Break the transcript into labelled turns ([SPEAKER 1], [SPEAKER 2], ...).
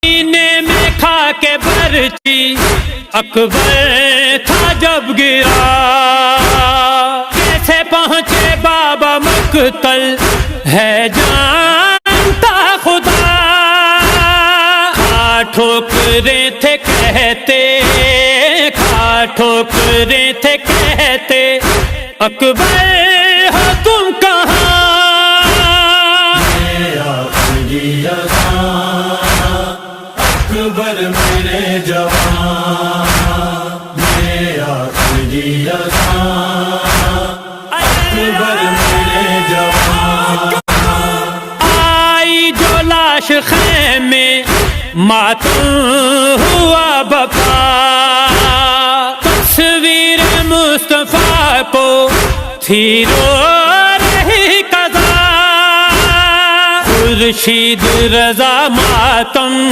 [SPEAKER 1] سینے میں کھا کے برچی اکبر تھا جب گرا، کیسے پہنچے بابا مقتل ہے جانتا خدا، کھا ٹھوکرے تھے کہتے، کھا ٹھوکرے تھے کہتے اکبر ہو تم کہاں،
[SPEAKER 2] اکبر میرے جوان، میرے آخری اذان، اکبر میرے جوان۔
[SPEAKER 1] آئی جو لاش خیمے ماتم ہوا بپا، تصویر مصطفیٰ کو تھی رو رہی قضا، خورشید رضا ماتم